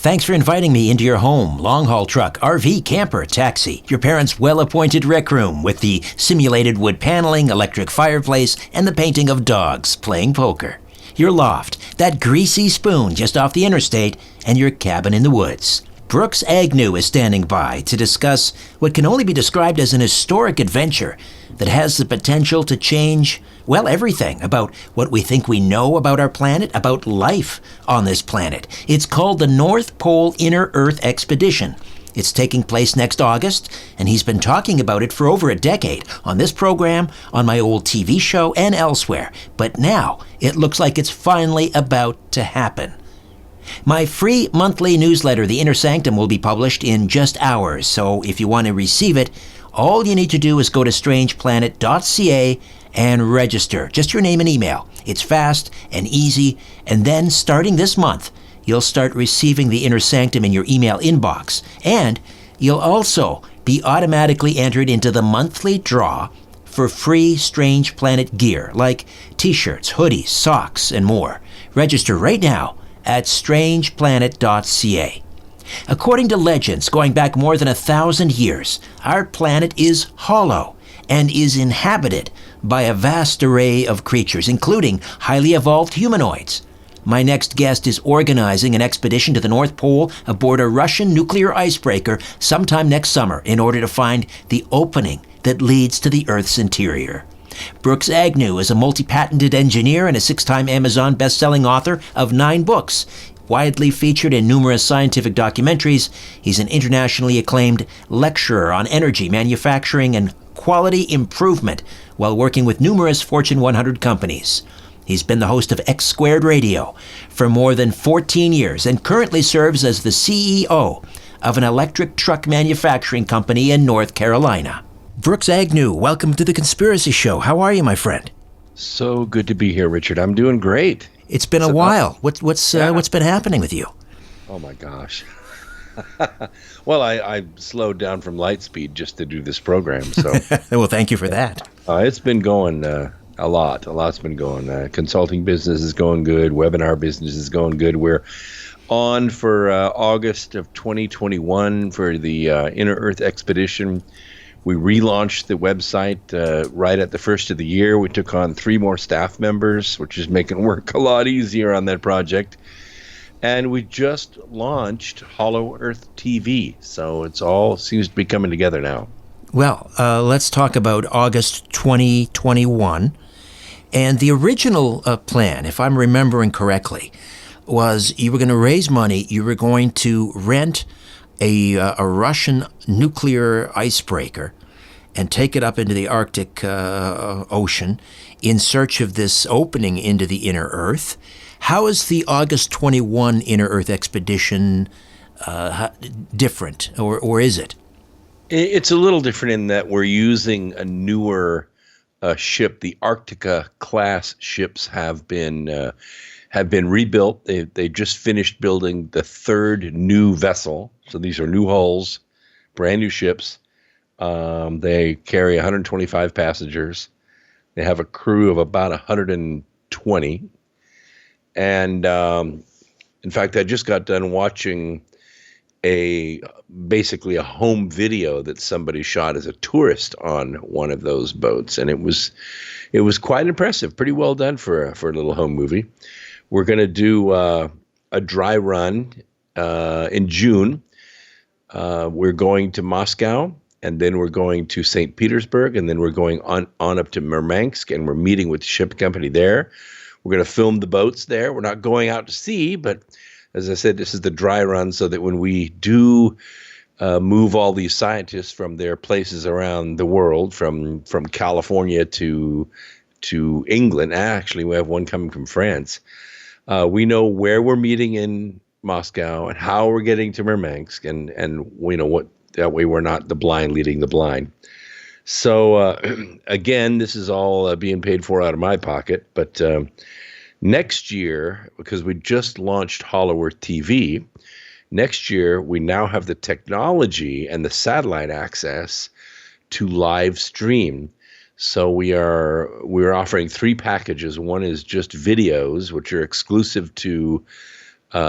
Thanks for inviting me into your home, long-haul truck, RV, camper, taxi, your parents' well-appointed rec room with the simulated wood paneling, electric fireplace, and the painting of dogs playing poker, your loft, that greasy spoon just off the interstate, and your cabin in the woods. Brooks Agnew is standing by to discuss what can only be described as an historic adventure that has the potential to change, well, everything about what we think we know about our planet, about life on this planet. It's called the North Pole Inner Earth Expedition. It's taking place next August, and he's been talking about it for over a decade on this program, on my old TV show, and elsewhere. But now, it looks like it's finally about to happen. My free monthly newsletter, The Inner Sanctum, will be published in just hours, so if you want to receive it, all you need to do is go to strangeplanet.ca and register. Just your name and email. It's fast and easy, and then starting this month, you'll start receiving The Inner Sanctum in your email inbox, and you'll also be automatically entered into the monthly draw for free Strange Planet gear, like t-shirts, hoodies, socks, and more. Register right now at strangeplanet.ca. According to legends going back more than 1,000 years, our planet is hollow and is inhabited by a vast array of creatures, including highly evolved humanoids. My next guest is organizing an expedition to the North Pole aboard a Russian nuclear icebreaker sometime next summer in order to find the opening that leads to the Earth's interior. Brooks Agnew is a multi-patented engineer and a 6-time Amazon best-selling author of 9 books. Widely featured in numerous scientific documentaries, he's an internationally acclaimed lecturer on energy, manufacturing, and quality improvement while working with numerous Fortune 100 companies. He's been the host of X Squared Radio for more than 14 years and currently serves as the CEO of an electric truck manufacturing company in North Carolina. Brooks Agnew, welcome to The Conspiracy Show. How are you, my friend? So good to be here, Richard. I'm doing great. It's been a while. What's been happening with you? Oh, my gosh. Well, I slowed down from light speed just to do this program. So, well, thank you for that. It's been going a lot. A lot's been going. Consulting business is going good. Webinar business is going good. We're on for August of 2021 for the Inner Earth Expedition. We relaunched the website right at the first of the year. We took on 3 more staff members, which is making work a lot easier on that project. And we just launched Hollow Earth TV. So it's all seems to be coming together now. Well, let's talk about August 2021. And the original plan, if I'm remembering correctly, was you were going to raise money, you were going to rent a Russian nuclear icebreaker and take it up into the Arctic Ocean in search of this opening into the inner Earth. How is the August 21 Inner Earth Expedition different, or is it? It's a little different in that we're using a newer ship. The Arctica class ships have been rebuilt. They just finished building the 3rd new vessel. So these are new hulls, brand new ships. They carry 125 passengers. They have a crew of about 120. And in fact, I just got done watching basically a home video that somebody shot as a tourist on one of those boats, and it was quite impressive. Pretty well done for a little home movie. We're going to do a dry run in June. We're going to Moscow, and then we're going to St. Petersburg, and then we're going on up to Murmansk, and we're meeting with the ship company there. We're going to film the boats there. We're not going out to sea, but as I said, this is the dry run so that when we do move all these scientists from their places around the world, from California to England, actually we have one coming from France, we know where we're meeting in Moscow and how we're getting to Murmansk, and we know what, that way we're not the blind leading the blind. So again, this is all being paid for out of my pocket, but next year, because we just launched Hollow Earth TV, next year we now have the technology and the satellite access to live stream. So we're offering 3 packages. One is just videos, which are exclusive to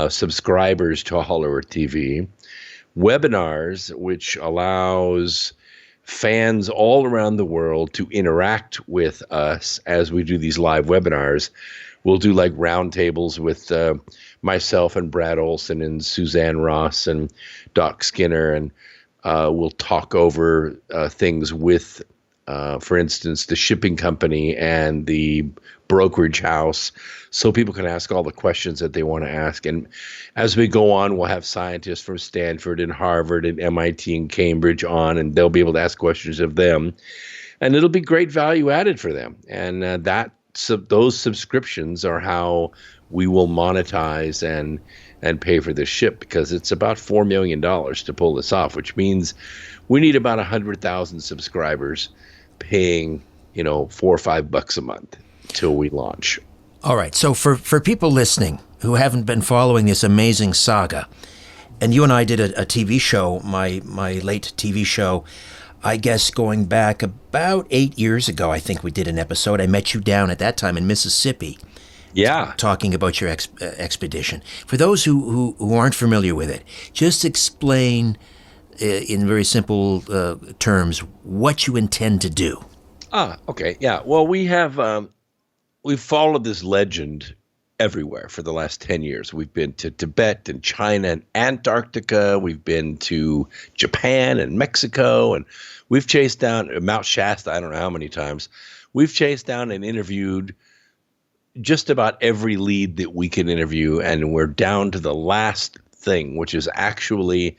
subscribers to Hollower TV, webinars, which allows fans all around the world to interact with us as we do these live webinars. We'll do like roundtables with myself and Brad Olson and Suzanne Ross and Doc Skinner, and we'll talk over things with, for instance, the shipping company and the brokerage house, so people can ask all the questions that they want to ask. And as we go on, we'll have scientists from Stanford and Harvard and MIT and Cambridge on, and they'll be able to ask questions of them. And it'll be great value added for them. And those subscriptions are how we will monetize and pay for this ship, because it's about $4 million to pull this off, which means we need about 100,000 subscribers paying, $4 or $5 a month till we launch. All right. So for people listening who haven't been following this amazing saga, and you and I did a TV show, my late TV show, I guess going back about 8 years ago, I think we did an episode. I met you down at that time in Mississippi. Yeah. Talking about your expedition. For those who aren't familiar with it, just explain in very simple terms what you intend to do. Okay. Yeah. Well, we've followed this legend everywhere for the last 10 years. We've been to Tibet and China and Antarctica. We've been to Japan and Mexico, and we've chased down Mount Shasta, I don't know how many times. We've chased down and interviewed just about every lead that we can interview, and we're down to the last thing, which is actually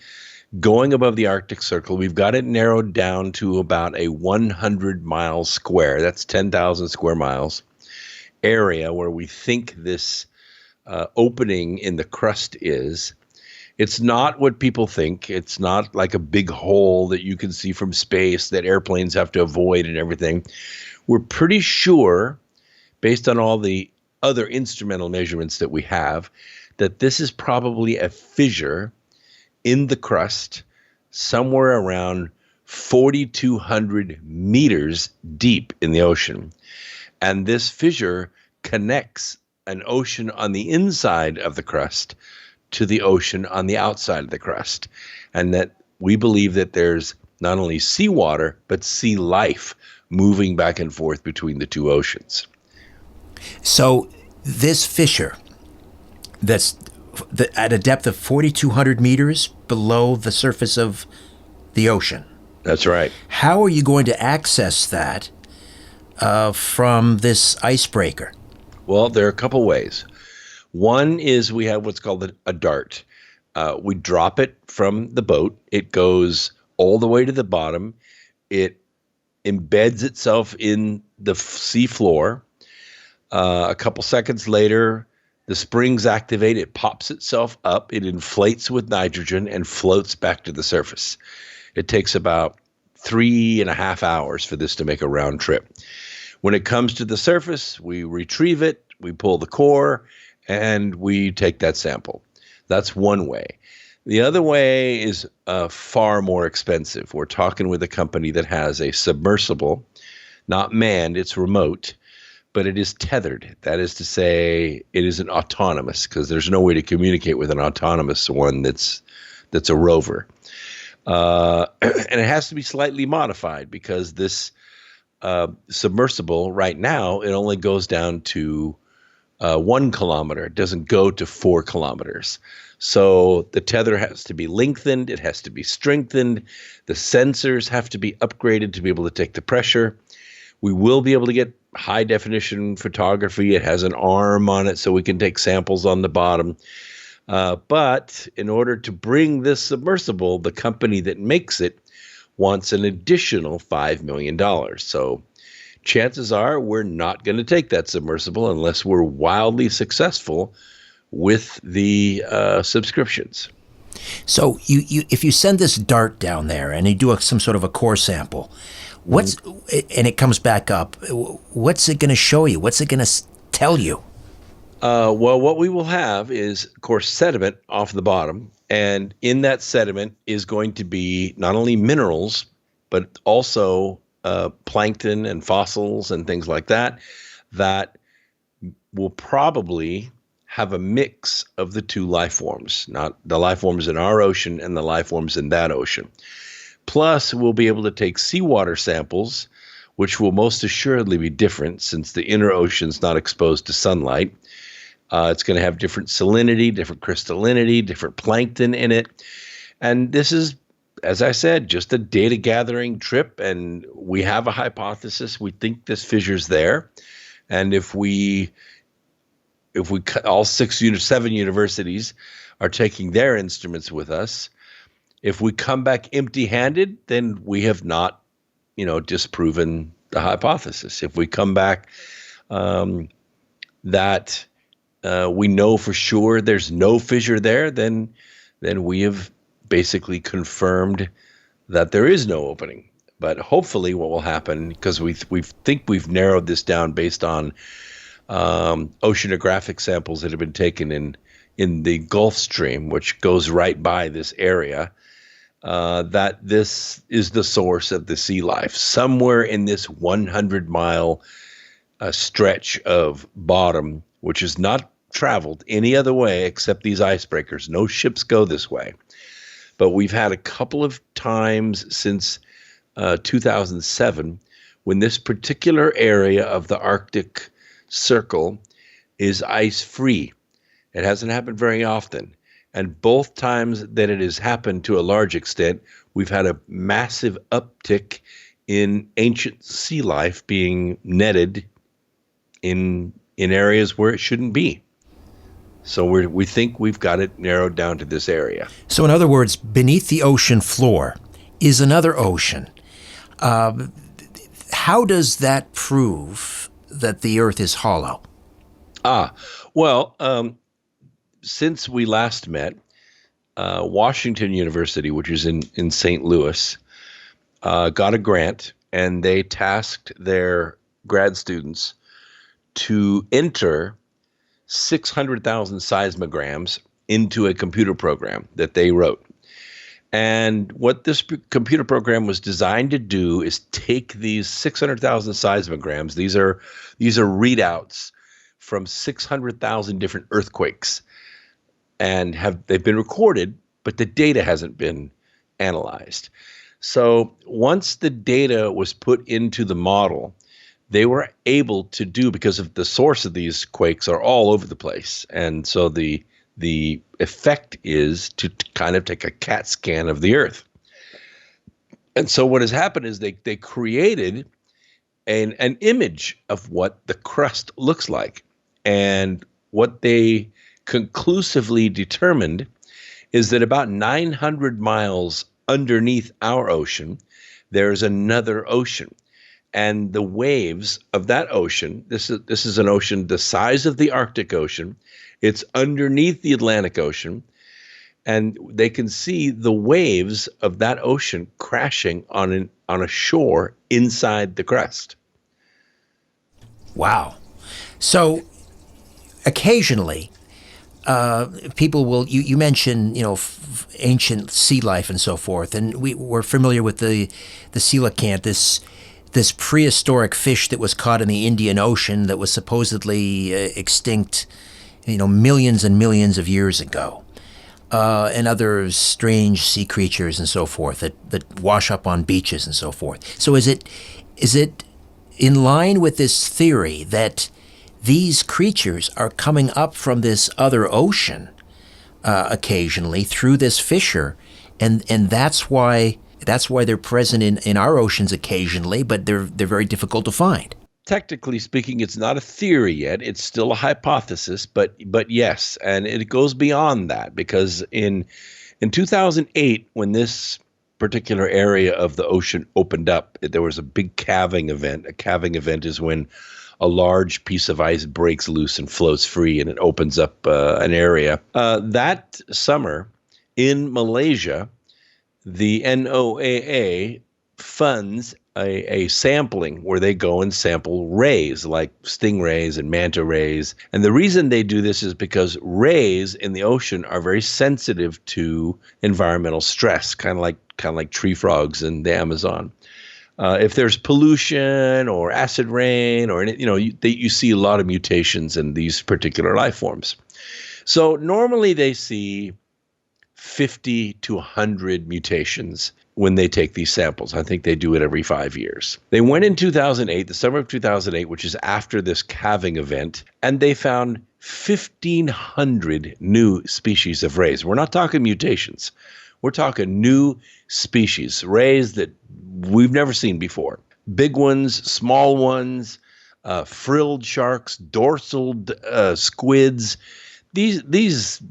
going above the Arctic Circle. We've got it narrowed down to about a 100-mile square. That's 10,000 square miles area where we think this opening in the crust is. It's not what people think. It's not like a big hole that you can see from space that airplanes have to avoid and everything. We're pretty sure, based on all the other instrumental measurements that we have, that this is probably a fissure in the crust somewhere around 4,200 meters deep in the ocean. And this fissure connects an ocean on the inside of the crust to the ocean on the outside of the crust. And that we believe that there's not only seawater, but sea life moving back and forth between the two oceans. So this fissure that's at a depth of 4,200 meters below the surface of the ocean. That's right. How are you going to access that from this icebreaker? Well, there are a couple ways. One is we have what's called a dart. We drop it from the boat. It goes all the way to the bottom. It embeds itself in the sea floor. A couple seconds later, the springs activate. It pops itself up. It inflates with nitrogen and floats back to the surface. It takes about 3.5 hours for this to make a round trip. When it comes to the surface, we retrieve it, we pull the core, and we take that sample. That's one way. The other way is far more expensive. We're talking with a company that has a submersible, not manned, it's remote, but it is tethered. That is to say, it isn't autonomous, because there's no way to communicate with an autonomous one that's a rover. And it has to be slightly modified, because this submersible right now, it only goes down to 1 kilometer. It doesn't go to 4 kilometers. So the tether has to be lengthened. It has to be strengthened. The sensors have to be upgraded to be able to take the pressure. We will be able to get high definition photography. It has an arm on it so we can take samples on the bottom. But in order to bring this submersible, the company that makes it wants an additional $5 million. So chances are we're not going to take that submersible unless we're wildly successful with the subscriptions. So if you send this dart down there and you do some sort of a core sample, and it comes back up, what's it going to show you? What's it going to tell you? Well, what we will have is, of course, sediment off the bottom. And in that sediment is going to be not only minerals, but also plankton and fossils and things like that, that will probably have a mix of the two life forms, not the life forms in our ocean and the life forms in that ocean. Plus, we'll be able to take seawater samples, which will most assuredly be different since the inner ocean's not exposed to sunlight. It's going to have different salinity, different crystallinity, different plankton in it. And this is, as I said, just a data gathering trip. And we have a hypothesis. We think this fissure's there. And if we all 7 universities are taking their instruments with us, if we come back empty-handed, then we have not, disproven the hypothesis. If we come back that we know for sure there's no fissure there, then we have basically confirmed that there is no opening. But hopefully what will happen, because we think we've narrowed this down based on oceanographic samples that have been taken in the Gulf Stream, which goes right by this area, that this is the source of the sea life. Somewhere in this 100-mile stretch of bottom, which is not traveled any other way except these icebreakers. No ships go this way. But we've had a couple of times since 2007 when this particular area of the Arctic Circle is ice-free. It hasn't happened very often. And both times that it has happened to a large extent, we've had a massive uptick in ancient sea life being netted in areas where it shouldn't be. So we think we've got it narrowed down to this area. So in other words, beneath the ocean floor is another ocean. How does that prove that the Earth is hollow? Since we last met, Washington University, which is in St. Louis, got a grant, and they tasked their grad students to enter 600,000 seismograms into a computer program that they wrote. And what this computer program was designed to do is take these 600,000 seismograms. These are readouts from 600,000 different earthquakes, and they've been recorded, but the data hasn't been analyzed. So once the data was put into the model, they were able to do, because of the source of these quakes are all over the place. And so the effect is to kind of take a CAT scan of the Earth. And so what has happened is they created an image of what the crust looks like. And what they conclusively determined is that about 900 miles underneath our ocean, there's another ocean. And the waves of that ocean, this is an ocean the size of the Arctic Ocean. It's underneath the Atlantic Ocean. And they can see the waves of that ocean crashing on a shore inside the crust. Wow. So occasionally, people will, you mentioned, ancient sea life and so forth, and we're familiar with the coelacanth, this prehistoric fish that was caught in the Indian Ocean that was supposedly extinct, millions and millions of years ago, and other strange sea creatures and so forth that wash up on beaches and so forth. So is it in line with this theory that these creatures are coming up from this other ocean occasionally through this fissure, and that's why they're present in our oceans occasionally, but they're very difficult to find? Technically speaking, it's not a theory yet. It's still a hypothesis, but yes, and it goes beyond that, because in 2008, when this particular area of the ocean opened up, there was a big calving event. A calving event is when a large piece of ice breaks loose and floats free, and it opens up an area. That summer in Malaysia, the NOAA funds a sampling where they go and sample rays like stingrays and manta rays. And the reason they do this is because rays in the ocean are very sensitive to environmental stress, kind of like tree frogs in the Amazon. If there's pollution or acid rain or you see a lot of mutations in these particular life forms. So normally they see 50 to 100 mutations when they take these samples. I think they do it every 5 years. They went in 2008, the summer of 2008, which is after this calving event, and they found 1,500 new species of rays. We're not talking mutations. We're talking new species, rays that we've never seen before. Big ones, small ones, frilled sharks, dorsal squids. These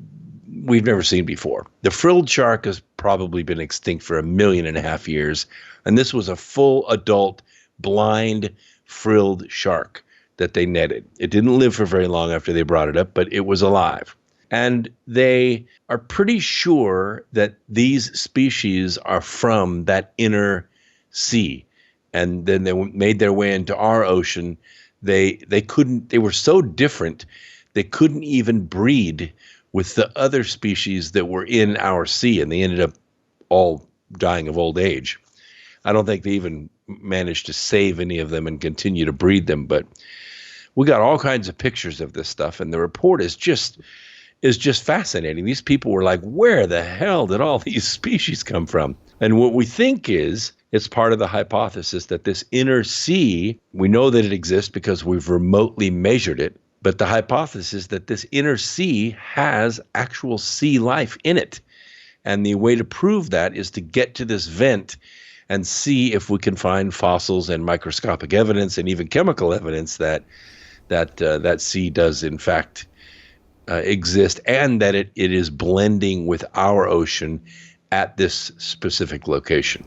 we've never seen before. The frilled shark has probably been extinct for 1.5 million years, and this was a full adult, blind, frilled shark that they netted. It didn't live for very long after they brought it up, but it was alive. And they are pretty sure that these species are from that inner sea. And then they made their way into our ocean. They were so different, they couldn't even breed with the other species that were in our sea, and they ended up all dying of old age. I don't think they even managed to save any of them and continue to breed them, but we got all kinds of pictures of this stuff, and the report is just fascinating. These people were like, where the hell did all these species come from? And what we think is, it's part of the hypothesis that this inner sea, we know that it exists because we've remotely measured it, but the hypothesis that this inner sea has actual sea life in it. And the way to prove that is to get to this vent and see if we can find fossils and microscopic evidence and even chemical evidence that sea does in fact exist, and that it is blending with our ocean at this specific location.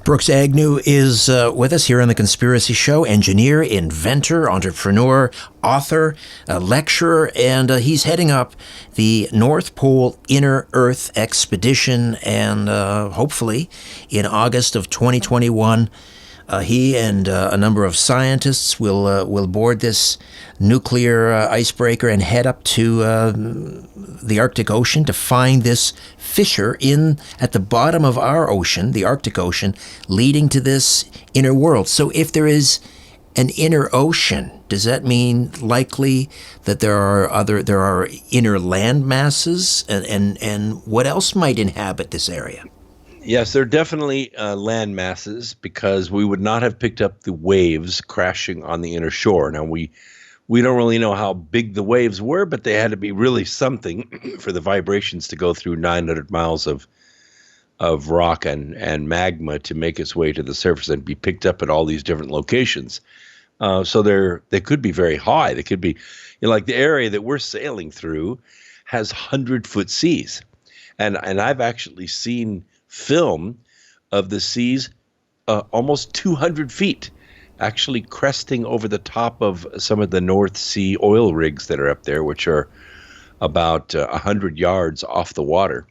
Brooks Agnew is with us here on The Conspiracy Show, engineer, inventor, entrepreneur, author, lecturer, and he's heading up the North Pole Inner Earth Expedition, and hopefully in August of 2021, he and a number of scientists will board this nuclear icebreaker and head up to the Arctic Ocean to find this fissure at the bottom of our ocean, the Arctic Ocean, leading to this inner world. So if there is an inner ocean, does that mean likely that there are inner land masses, and what else might inhabit this area? Yes, there are definitely land masses, because we would not have picked up the waves crashing on the inner shore. Now, we don't really know how big the waves were, but they had to be really something for the vibrations to go through 900 miles of rock and magma to make its way to the surface and be picked up at all these different locations. So they could be very high. They could be, like the area that we're sailing through has 100-foot seas. And I've actually seen film of the seas almost 200 feet, actually cresting over the top of some of the North Sea oil rigs that are up there, which are about 100 yards off the water.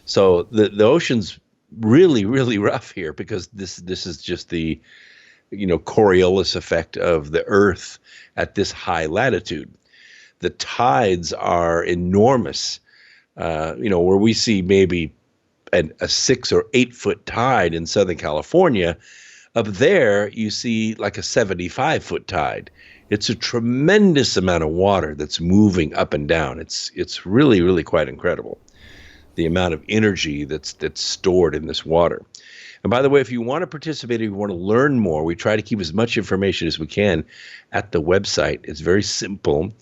So the ocean's really, really rough here, because this is just the Coriolis effect of the Earth at this high latitude. The tides are enormous, where we see maybe a 6 or 8 foot tide in Southern California. Up there, you see like a 75-foot tide. It's a tremendous amount of water that's moving up and down. It's really, really quite incredible, the amount of energy that's stored in this water. And by the way, if you want to participate, if you want to learn more, we try to keep as much information as we can at the website. It's very simple.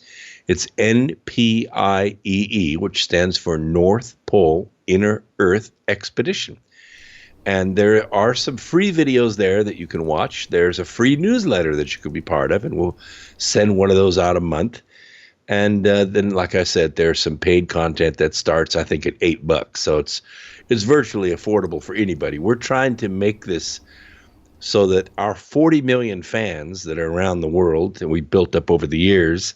It's NPIEE, which stands for North Pole Inner Earth Expedition. And there are some free videos there that you can watch. There's a free newsletter that you could be part of, and we'll send one of those out a month. And then, like I said, there's some paid content that starts, I think, at $8. So it's virtually affordable for anybody. We're trying to make this so that our 40 million fans that are around the world that we built up over the years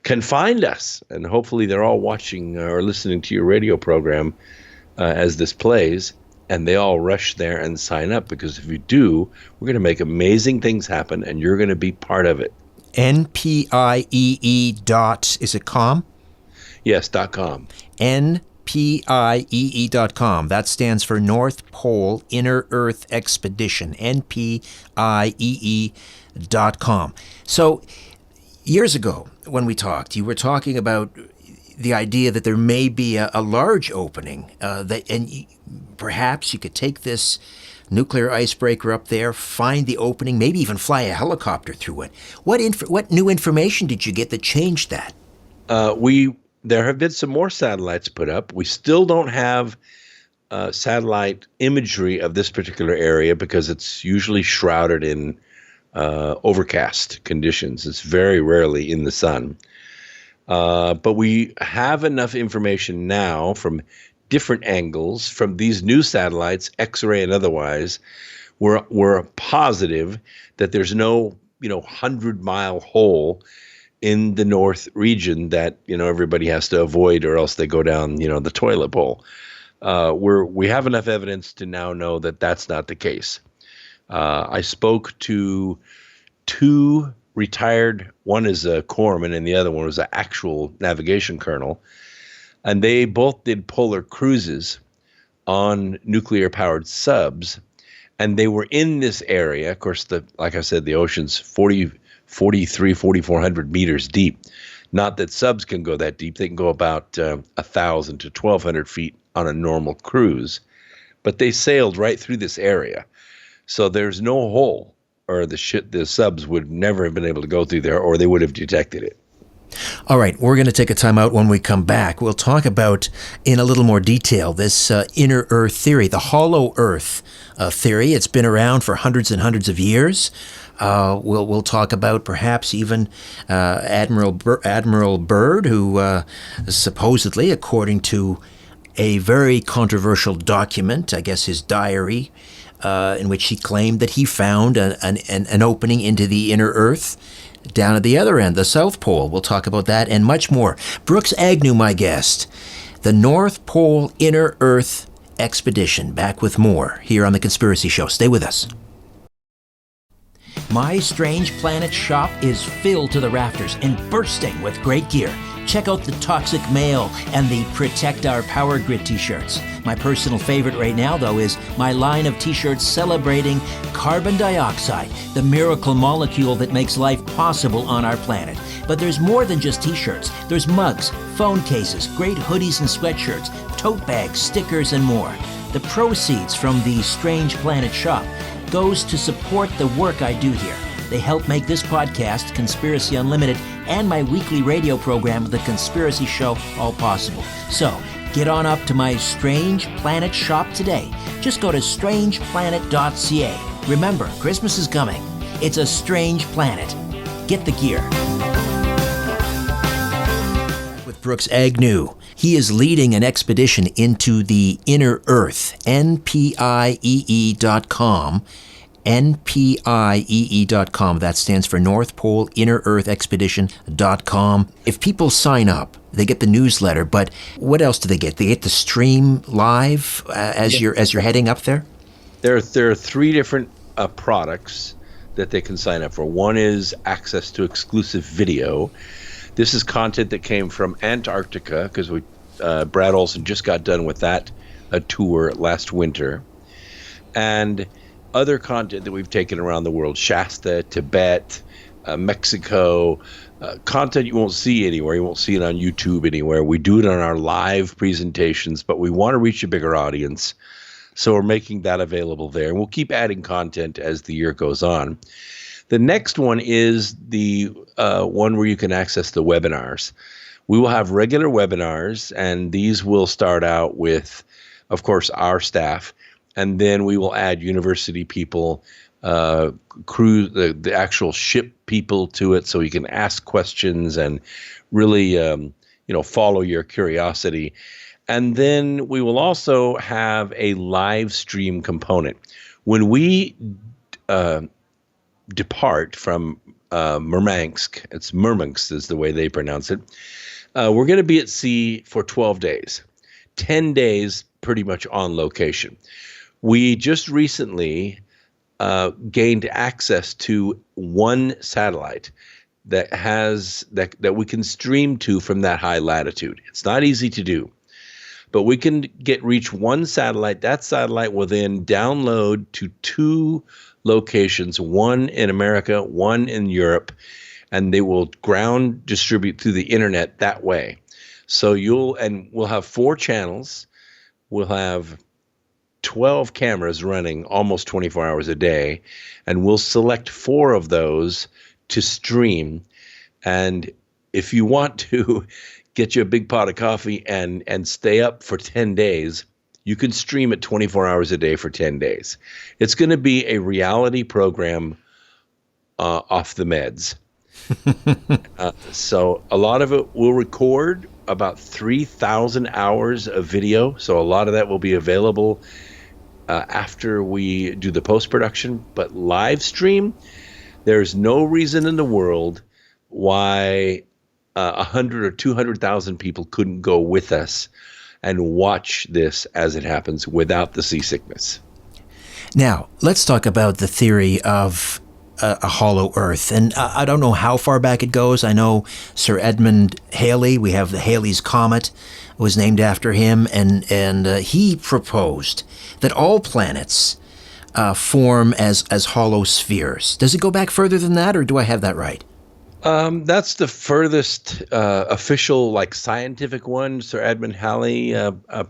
can find us. And hopefully they're all watching or listening to your radio program as this plays, and they all rush there and sign up, because if you do, we're going to make amazing things happen, and you're going to be part of it. NPIEE. Is it com? Yes, .com. NPIEE. NPIEE.com. That stands for North Pole Inner Earth Expedition, NPIEE.com. So years ago when we talked, you were talking about the idea that there may be a large opening, perhaps you could take this nuclear icebreaker up there, find the opening, maybe even fly a helicopter through it. What new information did you get that changed that? There have been some more satellites put up. We still don't have satellite imagery of this particular area because it's usually shrouded in overcast conditions. It's very rarely in the sun. But we have enough information now from different angles from these new satellites, X-ray and otherwise. We're positive that there's no 100-mile hole in the north region that everybody has to avoid, or else they go down the toilet bowl. We have enough evidence to now know that that's not the case. I spoke to two retired, one is a corpsman and the other one was an actual navigation colonel, and they both did polar cruises on nuclear-powered subs, and they were in this area. Of course, like I said, the ocean's 4,400 meters deep. Not that subs can go that deep. They can go about 1,000 to 1,200 feet on a normal cruise, but they sailed right through this area. So there's no hole, or the subs would never have been able to go through there, or they would have detected it. All right, we're going to take a time out. When we come back, we'll talk about, in a little more detail, this inner Earth theory, the hollow Earth theory. It's been around for hundreds and hundreds of years. We'll talk about perhaps even Admiral Byrd, who supposedly, according to a very controversial document, I guess his diary, in which he claimed that he found an opening into the inner Earth down at the other end, the South Pole. We'll talk about that and much more. Brooks Agnew, my guest. The North Pole Inner Earth Expedition. Back with more here on The Conspiracy Show. Stay with us. My Strange Planet shop is filled to the rafters and bursting with great gear. Check out the Toxic Mail and the Protect Our Power Grid t-shirts. My personal favorite right now, though, is my line of t-shirts celebrating carbon dioxide, the miracle molecule that makes life possible on our planet. But there's more than just t-shirts. There's mugs, phone cases, great hoodies and sweatshirts, tote bags, stickers, and more. The proceeds from the Strange Planet shop goes to support the work I do here. They help make this podcast, Conspiracy Unlimited, and my weekly radio program, The Conspiracy Show, all possible. So, get on up to my Strange Planet shop today. Just go to strangeplanet.ca. Remember, Christmas is coming. It's a strange planet. Get the gear. With Brooks Agnew. He is leading an expedition into the inner Earth, NPIEE.com. NPIEE.com. That stands for North Pole Inner Earth Expedition.com. If people sign up, they get the newsletter, but what else do they get? They get to stream live as you're heading up there? There are three different products that they can sign up for. One is access to exclusive video. This is content that came from Antarctica, because Brad Olson just got done with that tour last winter. And other content that we've taken around the world, Shasta, Tibet, Mexico, content you won't see anywhere. You won't see it on YouTube anywhere. We do it on our live presentations, but we want to reach a bigger audience. So we're making that available there. And we'll keep adding content as the year goes on. The next one is the one where you can access the webinars. We will have regular webinars, and these will start out with, of course, our staff. And then we will add university people, crew, the actual ship people to it, so you can ask questions and really, follow your curiosity. And then we will also have a live stream component. When we depart from Murmansk, it's Murmansk is the way they pronounce it, we're going to be at sea for 12 days, 10 days pretty much on location. We just recently gained access to one satellite that we can stream to from that high latitude. It's not easy to do, But we can reach one satellite. That satellite will then download to 2 locations, one in America, one in Europe, and they will ground distribute through the internet that way. So we'll have 4 channels. We'll have 12 cameras running almost 24 hours a day, and we'll select 4 of those to stream. And if you want to get you a big pot of coffee and stay up for 10 days, you can stream it 24 hours a day for 10 days. It's going to be a reality program off the meds. So a lot of it will record about 3,000 hours of video. So a lot of that will be available after we do the post-production. But live stream, there's no reason in the world why 100 or 200,000 people couldn't go with us and watch this as it happens without the seasickness. Now, let's talk about the theory of a hollow Earth. And I don't know how far back it goes. I know Sir Edmund Halley, we have the Halley's Comet, was named after him, and he proposed that all planets form as hollow spheres. Does it go back further than that, or do I have that right? That's the furthest official, scientific one. Sir Edmund Halley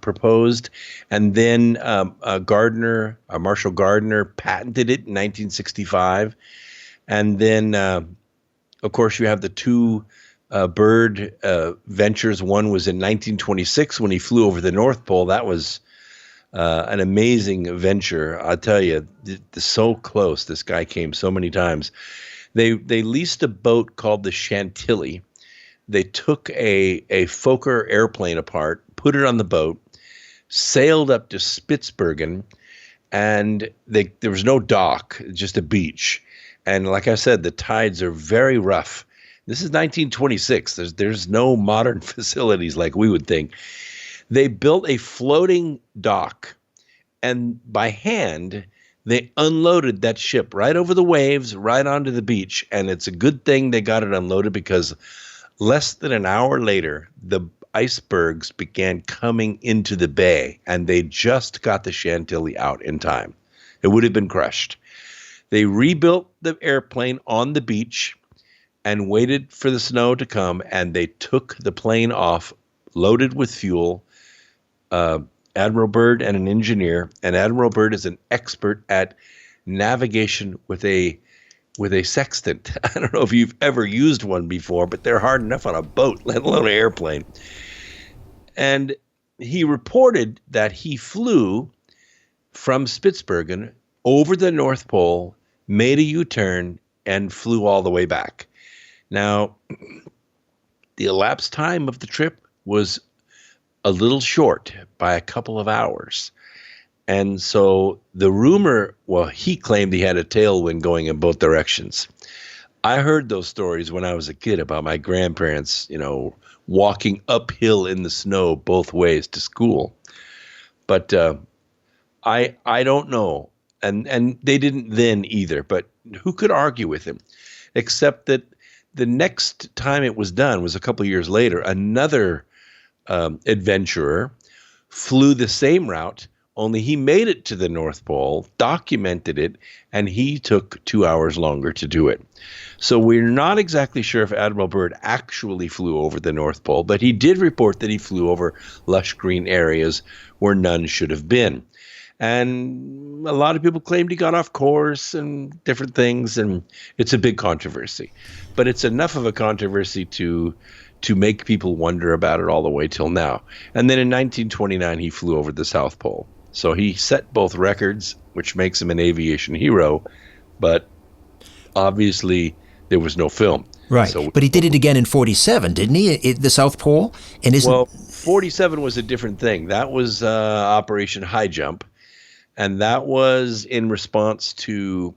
proposed, and then Marshall Gardner patented it in 1965, and then of course you have the 2 bird ventures. One was in 1926 when he flew over the North Pole. That was an amazing venture. I'll tell you, so close. This guy came so many times. They leased a boat called the Chantilly. They took a Fokker airplane apart, put it on the boat, sailed up to Spitsbergen, and there was no dock, just a beach. And like I said, the tides are very rough. This is 1926. There's no modern facilities like we would think. They built a floating dock, and by hand they unloaded that ship right over the waves, right onto the beach. And it's a good thing they got it unloaded, because less than an hour later, the icebergs began coming into the bay, and they just got the Chantilly out in time. It would have been crushed. They rebuilt the airplane on the beach and waited for the snow to come, and they took the plane off, loaded with fuel, Admiral Byrd and an engineer, and Admiral Byrd is an expert at navigation with a sextant. I don't know if you've ever used one before, but they're hard enough on a boat, let alone an airplane. And he reported that he flew from Spitsbergen over the North Pole, made a U-turn, and flew all the way back. Now, the elapsed time of the trip was a little short by a couple of hours. And so the rumor, he claimed he had a tailwind going in both directions. I heard those stories when I was a kid about my grandparents, walking uphill in the snow both ways to school. But I don't know. And they didn't then either. But who could argue with him? Except that the next time it was done was a couple of years later. Another adventurer flew the same route, only he made it to the North Pole, documented it, and he took 2 hours longer to do it. So we're not exactly sure if Admiral Byrd actually flew over the North Pole, but he did report that he flew over lush green areas where none should have been. And a lot of people claimed he got off course and different things, and it's a big controversy. But it's enough of a controversy to make people wonder about it all the way till now. And then in 1929, he flew over the South Pole. So he set both records, which makes him an aviation hero, but obviously there was no film. Right, but he did it again in 47, didn't he, the South Pole? And 47 was a different thing. That was Operation High Jump, and that was in response to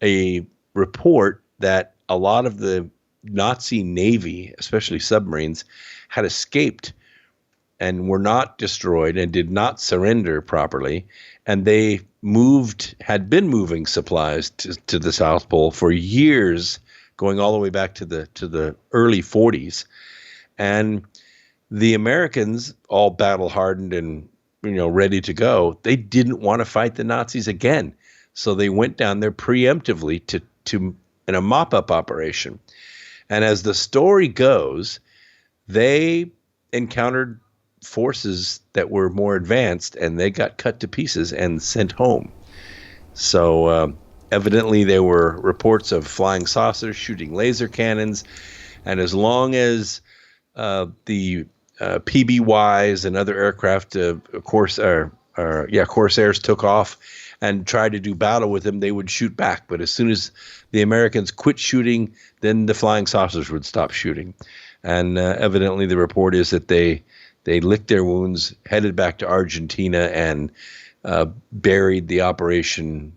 a report that a lot of the Nazi Navy, especially submarines, had escaped and were not destroyed and did not surrender properly. And they had been moving supplies to the South Pole for years, going all the way back to the early 40s. And The Americans, all battle hardened and ready to go, they didn't want to fight the Nazis again, so they went down there preemptively to in a mop-up operation. And as the story goes, they encountered forces that were more advanced, and they got cut to pieces and sent home. So evidently there were reports of flying saucers shooting laser cannons, and as long as the PBYs and other aircraft, Corsairs took off and tried to do battle with them, they would shoot back. But as soon as the Americans quit shooting, then the flying saucers would stop shooting. And evidently the report is that they licked their wounds, headed back to Argentina, and buried the operation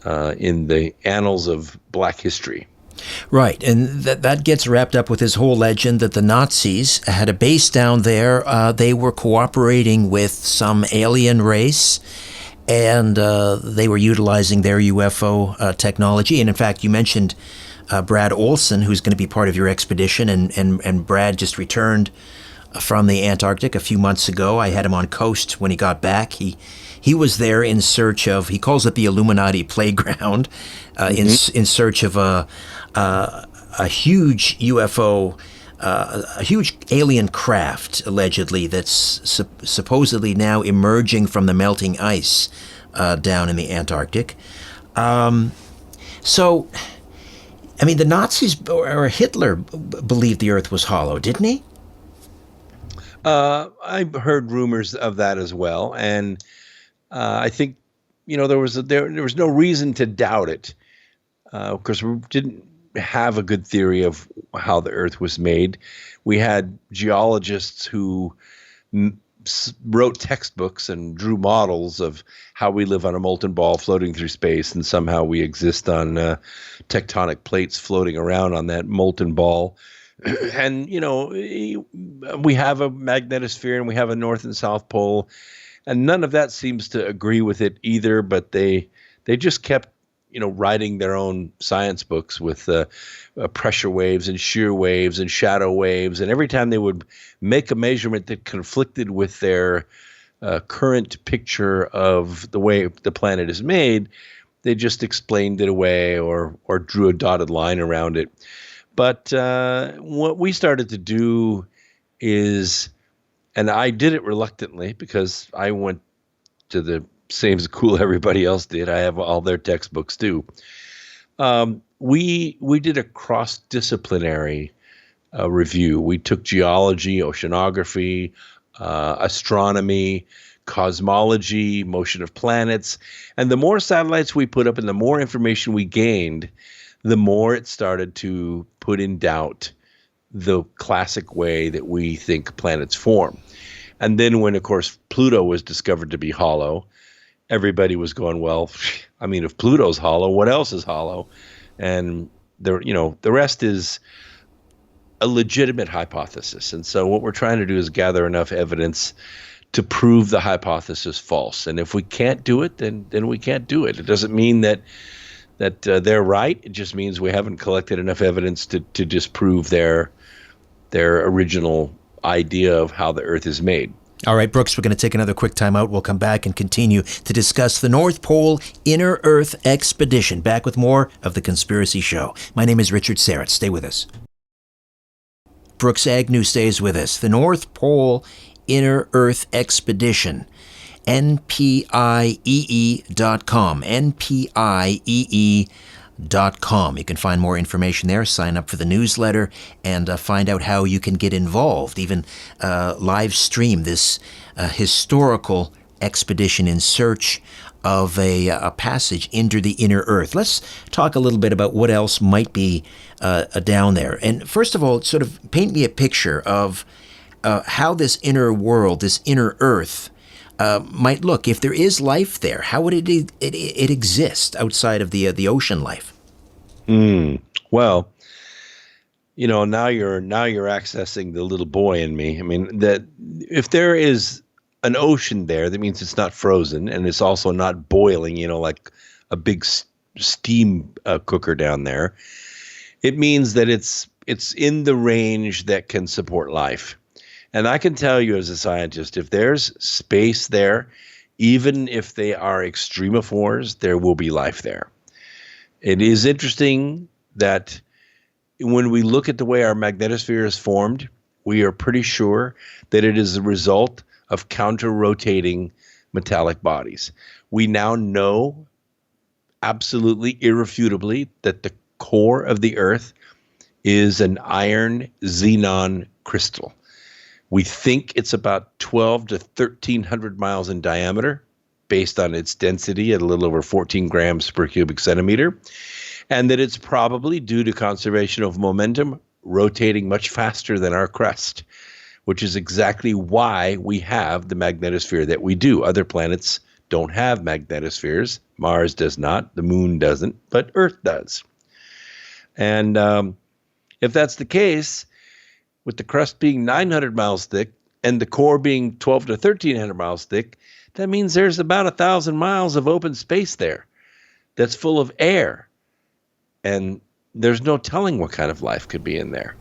in the annals of black history. Right, and that gets wrapped up with this whole legend that the Nazis had a base down there. They were cooperating with some alien race, and they were utilizing their UFO technology. And in fact, you mentioned Brad Olson, who's going to be part of your expedition, and Brad just returned from the Antarctic a few months ago. I had him on Coast when he got back. He was there in search of, he calls it the Illuminati Playground, in search of a huge UFO, a huge alien craft, allegedly, that's supposedly now emerging from the melting ice down in the Antarctic. So, I mean, the Nazis, or Hitler, believed the Earth was hollow, didn't he? I've heard rumors of that as well, and I think there was no reason to doubt it, because we didn't have a good theory of how the Earth was made. We had geologists who wrote textbooks and drew models of how we live on a molten ball floating through space, and somehow we exist on tectonic plates floating around on that molten ball. And we have a magnetosphere and we have a north and south pole, and none of that seems to agree with it either. But they just kept writing their own science books with pressure waves and shear waves and shadow waves, and every time they would make a measurement that conflicted with their current picture of the way the planet is made, they just explained it away or drew a dotted line around it. But what we started to do is, and I did it reluctantly because I went to the same school everybody else did. I have all their textbooks too. We did a cross-disciplinary review. We took geology, oceanography, astronomy, cosmology, motion of planets, and the more satellites we put up and the more information we gained, the more it started to put in doubt the classic way that we think planets form. And then when, of course, Pluto was discovered to be hollow, everybody was going, well, I mean, if Pluto's hollow, what else is hollow? And the rest is a legitimate hypothesis. And so what we're trying to do is gather enough evidence to prove the hypothesis false. And if we can't do it, then we can't do it. It doesn't mean that they're right. It just means we haven't collected enough evidence to disprove their original idea of how the Earth is made. All right, Brooks, we're going to take another quick time out. We'll come back and continue to discuss the North Pole Inner Earth Expedition. Back with more of The Conspiracy Show. My name is Richard Serrett. Stay with us. Brooks Agnew stays with us. The North Pole Inner Earth Expedition. NPIEE.com. NPIEE.com. You can find more information there, sign up for the newsletter, and find out how you can get involved, even live stream this historical expedition in search of a passage into the inner earth. Let's talk a little bit about what else might be down there. And first of all, sort of paint me a picture of how this inner world, this inner earth, might look. If there is life there, how would it exist outside of the ocean life? Well, now you're accessing the little boy in me. I mean, that if there is an ocean there, that means it's not frozen, and it's also not boiling, like a big steam cooker down there. It means that it's in the range that can support life. And I can tell you as a scientist, if there's space there, even if they are extremophores, there will be life there. It is interesting that when we look at the way our magnetosphere is formed, we are pretty sure that it is the result of counter-rotating metallic bodies. We now know absolutely irrefutably that the core of the Earth is an iron xenon crystal. We think it's about 12 to 1,300 miles in diameter, based on its density at a little over 14 grams per cubic centimeter, and that it's probably due to conservation of momentum rotating much faster than our crust, which is exactly why we have the magnetosphere that we do. Other planets don't have magnetospheres. Mars does not, the moon doesn't, but Earth does. And if that's the case, with the crust being 900 miles thick and the core being 12 to 1,300 miles thick, that means there's about 1,000 miles of open space there that's full of air. And there's no telling what kind of life could be in there.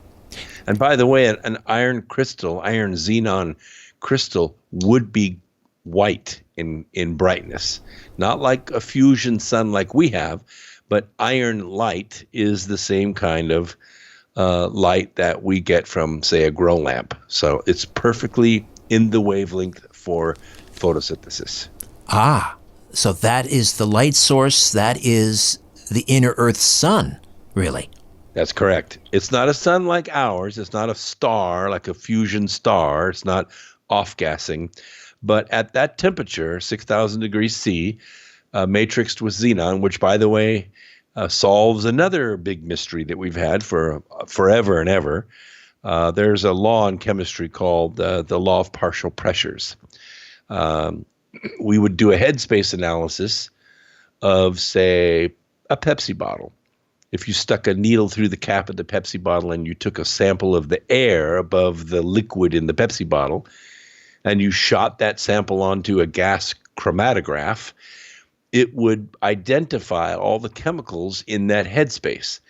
And by the way, an iron xenon crystal would be white in brightness, not like a fusion sun like we have, but iron light is the same kind of light that we get from, say, a grow lamp. So it's perfectly in the wavelength for photosynthesis. Ah, so that is the light source. That is the inner Earth sun, really. That's correct. It's not a sun like ours. It's not a star like a fusion star. It's not off-gassing. But at that temperature, 6,000 degrees C, matrixed with xenon, which, by the way, solves another big mystery that we've had for forever and ever. There's a law in chemistry called the law of partial pressures. We would do a headspace analysis of, say, a Pepsi bottle. If you stuck a needle through the cap of the Pepsi bottle and you took a sample of the air above the liquid in the Pepsi bottle and you shot that sample onto a gas chromatograph, it would identify all the chemicals in that headspace.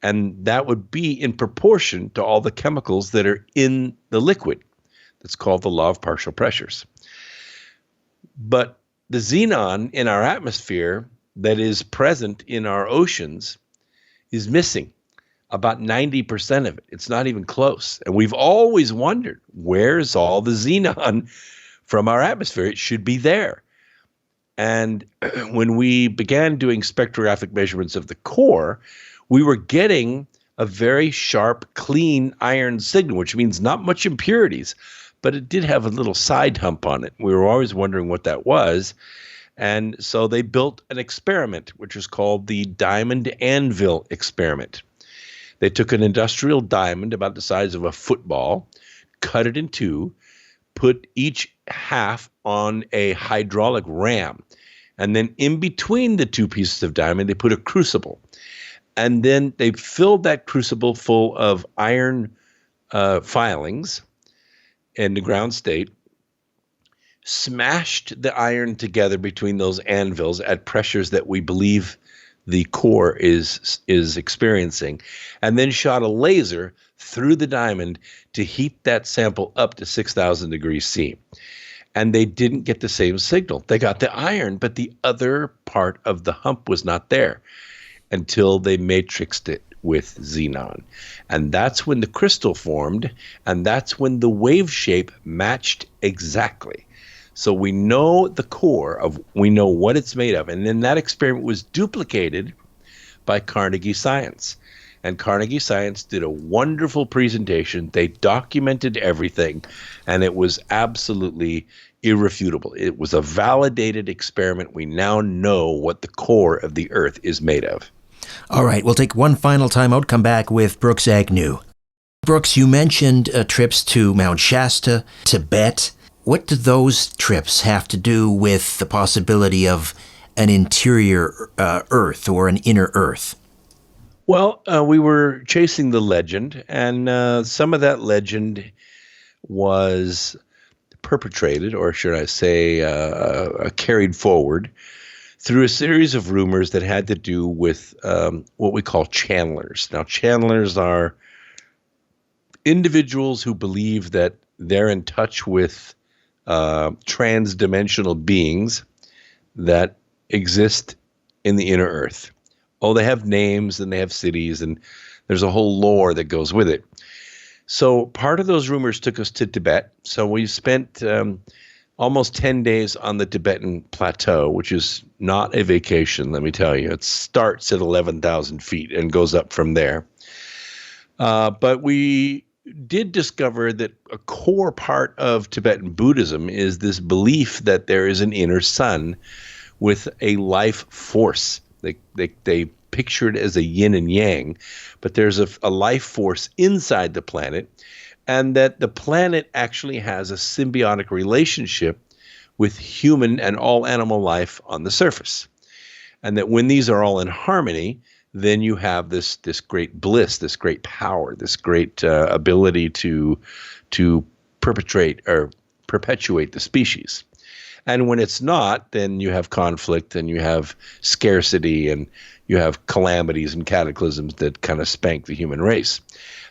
And that would be in proportion to all the chemicals that are in the liquid. That's called the law of partial pressures. But the xenon in our atmosphere that is present in our oceans is missing about 90% of it. It's not even close. And we've always wondered, where's all the xenon from our atmosphere? It should be there. And when we began doing spectrographic measurements of the core, we were getting a very sharp, clean iron signal, which means not much impurities, but it did have a little side hump on it. We were always wondering what that was. And so they built an experiment, which is called the diamond anvil experiment. They took an industrial diamond about the size of a football, cut it in two, put each half on a hydraulic ram. And then in between the two pieces of diamond, they put a crucible. And then they filled that crucible full of iron filings in the ground state, smashed the iron together between those anvils at pressures that we believe the core is experiencing, and then shot a laser through the diamond to heat that sample up to 6,000 degrees C. And they didn't get the same signal. They got the iron, but the other part of the hump was not there until they matrixed it with xenon. And that's when the crystal formed, and that's when the wave shape matched exactly. So we know the core we know what it's made of. And then that experiment was duplicated by Carnegie Science. And Carnegie Science did a wonderful presentation. They documented everything, and it was absolutely irrefutable. It was a validated experiment. We now know what the core of the Earth is made of. All right, we'll take one final time out, come back with Brooks Agnew. Brooks, you mentioned trips to Mount Shasta, Tibet. What do those trips have to do with the possibility of an interior Earth or an inner Earth? Well, we were chasing the legend, and some of that legend was perpetrated, or should I say carried forward, through a series of rumors that had to do with what we call channelers. Now, channelers are individuals who believe that they're in touch with trans-dimensional beings that exist in the inner earth. Oh, they have names and they have cities, and there's a whole lore that goes with it. So part of those rumors took us to Tibet. So we spent almost 10 days on the Tibetan plateau, which is not a vacation, let me tell you. It starts at 11,000 feet and goes up from there. But we did discover that a core part of Tibetan Buddhism is this belief that there is an inner sun with a life force. They picture it as a yin and yang, but there's a life force inside the planet, and that the planet actually has a symbiotic relationship with human and all animal life on the surface. And that when these are all in harmony, then you have this great bliss, this great power, this great ability to perpetuate the species. And when it's not, then you have conflict and you have scarcity and you have calamities and cataclysms that kind of spank the human race.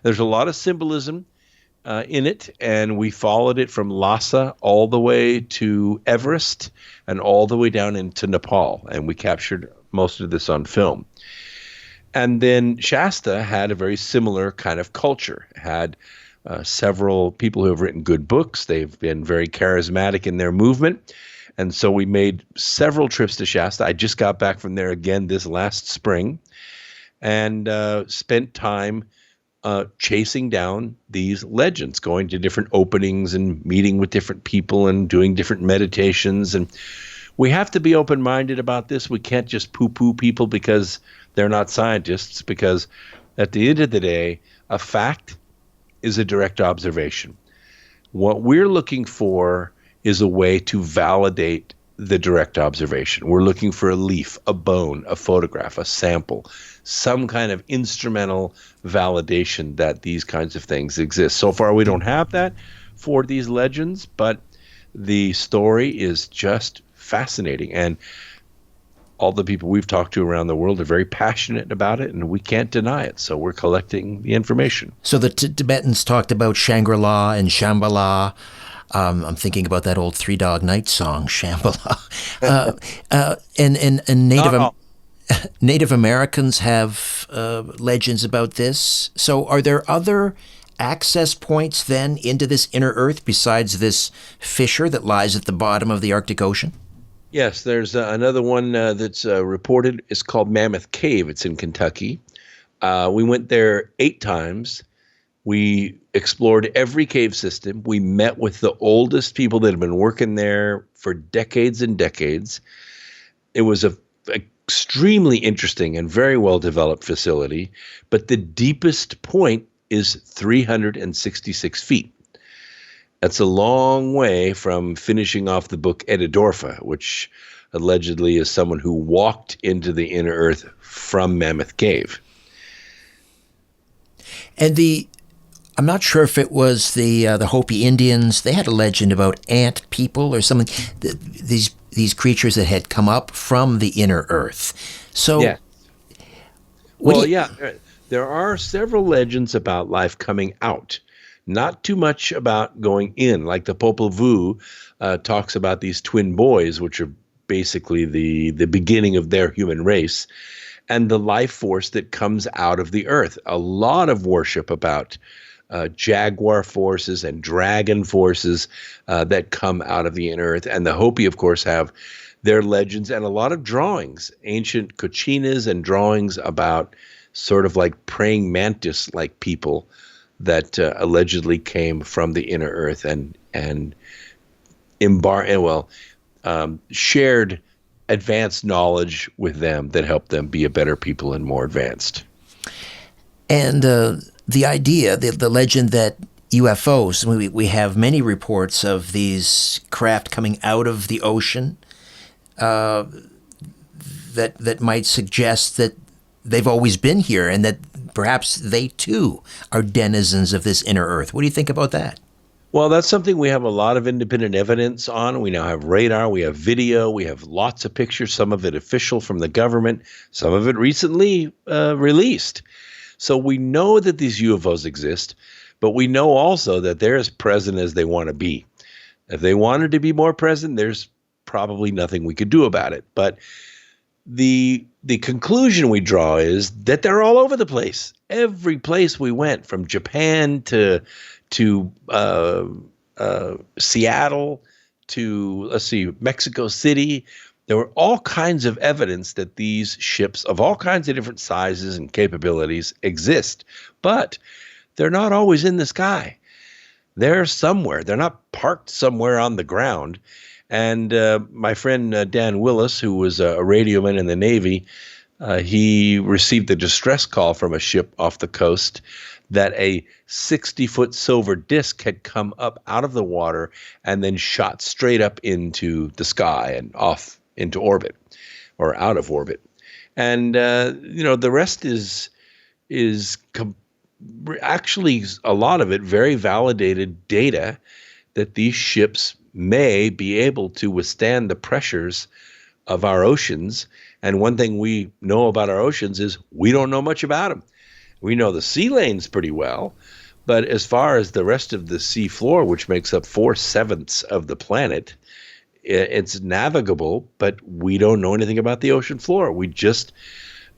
There's a lot of symbolism in it, and we followed it from Lhasa all the way to Everest and all the way down into Nepal, and we captured most of this on film. And then Shasta had a very similar kind of culture, had several people who have written good books. They've been very charismatic in their movement. And so we made several trips to Shasta. I just got back from there again this last spring and spent time chasing down these legends, going to different openings and meeting with different people and doing different meditations. And we have to be open-minded about this. We can't just poo-poo people because they're not scientists, because at the end of the day, a fact is a direct observation. What we're looking for is a way to validate the direct observation. We're looking for a leaf, a bone, a photograph, a sample, some kind of instrumental validation that these kinds of things exist. So far, we don't have that for these legends, but the story is just fascinating. And all the people we've talked to around the world are very passionate about it, and we can't deny it. So we're collecting the information. So the Tibetans talked about Shangri-La and Shambhala. I'm thinking about that old Three Dog Night song, Shambhala. And Native Americans have legends about this. So are there other access points then into this inner earth besides this fissure that lies at the bottom of the Arctic Ocean? Yes, there's another one that's reported. It's called Mammoth Cave. It's in Kentucky. We went there 8 times. We explored every cave system. We met with the oldest people that have been working there for decades and decades. It was an extremely interesting and very well-developed facility, but the deepest point is 366 feet. That's a long way from finishing off the book Edidorfa, which allegedly is someone who walked into the inner earth from Mammoth Cave. And I'm not sure if it was the Hopi Indians. They had a legend about ant people or something. These creatures that had come up from the inner earth. So, yeah. There are several legends about life coming out. Not too much about going in, like the Popol Vuh talks about these twin boys, which are basically the beginning of their human race, and the life force that comes out of the earth. A lot of worship about jaguar forces and dragon forces that come out of the inner earth. And the Hopi, of course, have their legends and a lot of drawings, ancient kochinas and drawings about sort of like praying mantis-like people that allegedly came from the inner earth and shared advanced knowledge with them that helped them be a better people and more advanced. And the idea, the legend that UFOs, we have many reports of these craft coming out of the ocean that might suggest that they've always been here and that perhaps they too are denizens of this inner earth. What do you think about that? Well, that's something we have a lot of independent evidence on. We now have radar, we have video, we have lots of pictures, some of it official from the government, some of it recently released. So we know that these UFOs exist, But we know also that they're as present as they want to be. If they wanted to be more present, there's probably nothing we could do about it. But the conclusion we draw is that they're all over the place. Every place we went, from Japan to Seattle to, let's see, Mexico City, there were all kinds of evidence that these ships of all kinds of different sizes and capabilities exist. But they're not always in the sky. They're somewhere. They're not parked somewhere on the ground. And my friend Dan Willis, who was a radioman in the Navy, he received a distress call from a ship off the coast that a 60-foot silver disc had come up out of the water and then shot straight up into the sky and off into orbit, or out of orbit. And the rest is actually a lot of it very validated data that these ships may be able to withstand the pressures of our oceans. And one thing we know about our oceans is we don't know much about them. We know the sea lanes pretty well, but as far as the rest of the sea floor, which makes up 4/7 of the planet, it's navigable, but we don't know anything about the ocean floor.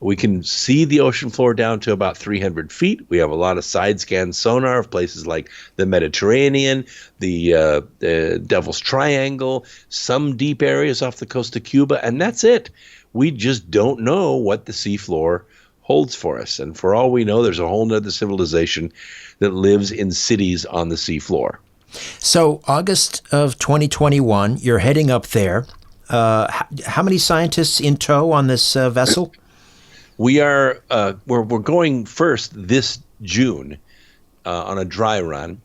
We can see the ocean floor down to about 300 feet. We have a lot of side scan sonar of places like the Mediterranean, the Devil's Triangle, some deep areas off the coast of Cuba, and that's it. We just don't know what the seafloor holds for us. And for all we know, there's a whole nother civilization that lives in cities on the seafloor. So August of 2021, you're heading up there. How many scientists in tow on this vessel? We are we're going first this June on a dry run,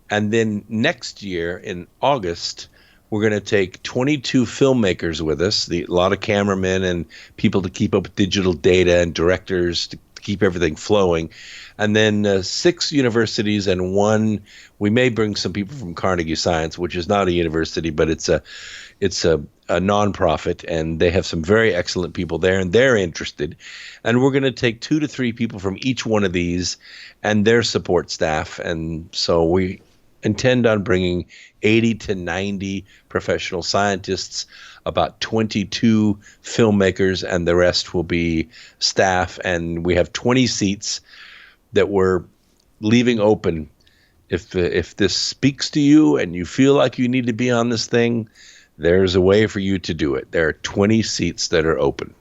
and then next year in August we're going to take 22 filmmakers with us, a lot of cameramen and people to keep up with digital data and directors to keep everything flowing, and then 6 universities and one. We may bring some people from Carnegie Science, which is not a university, but it's a nonprofit, and they have some very excellent people there, and they're interested. And we're going to take 2 to 3 people from each one of these and their support staff. And so we intend on bringing 80 to 90 professional scientists, about 22 filmmakers, and the rest will be staff. And we have 20 seats that we're leaving open. If this speaks to you and you feel like you need to be on this thing, there's a way for you to do it. There are 20 seats that are open.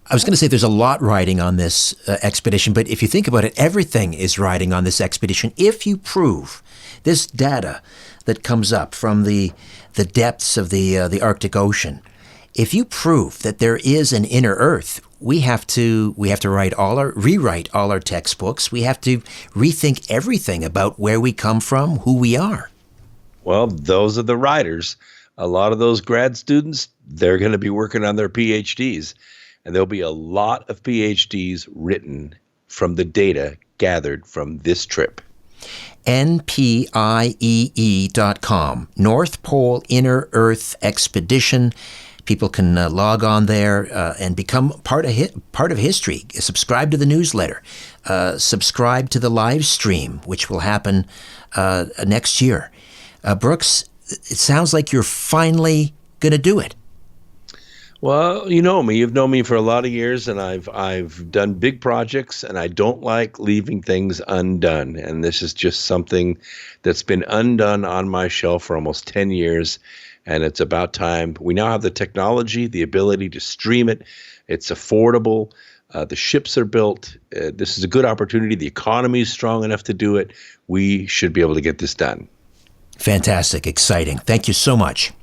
I was going to say there's a lot riding on this expedition, but if you think about it, everything is riding on this expedition. If you prove this data that comes up from the depths of the Arctic Ocean, if you prove that there is an inner Earth, we have to rewrite all our textbooks. We have to rethink everything about where we come from, who we are. Well, those are the writers. A lot of those grad students, they're going to be working on their PhDs, and there'll be a lot of PhDs written from the data gathered from this trip. NPIEE.com, North Pole Inner Earth Expedition. People can log on there and become part of history. Subscribe to the newsletter. Subscribe to the live stream, which will happen next year. Brooks, it sounds like you're finally going to do it. Well, you know me. You've known me for a lot of years, and I've done big projects, and I don't like leaving things undone. And this is just something that's been undone on my shelf for almost 10 years, and it's about time. We now have the technology, the ability to stream it. It's affordable. The ships are built. This is a good opportunity. The economy is strong enough to do it. We should be able to get this done. Fantastic. Exciting. Thank you so much.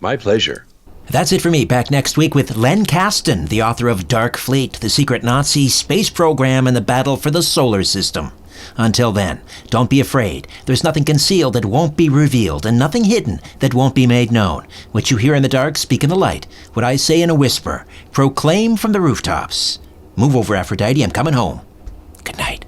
My pleasure. That's it for me. Back next week with Len Kasten, the author of Dark Fleet, the secret Nazi space program and the battle for the solar system. Until then, don't be afraid. There's nothing concealed that won't be revealed, and nothing hidden that won't be made known. What you hear in the dark, speak in the light. What I say in a whisper, proclaim from the rooftops. Move over, Aphrodite. I'm coming home. Good night.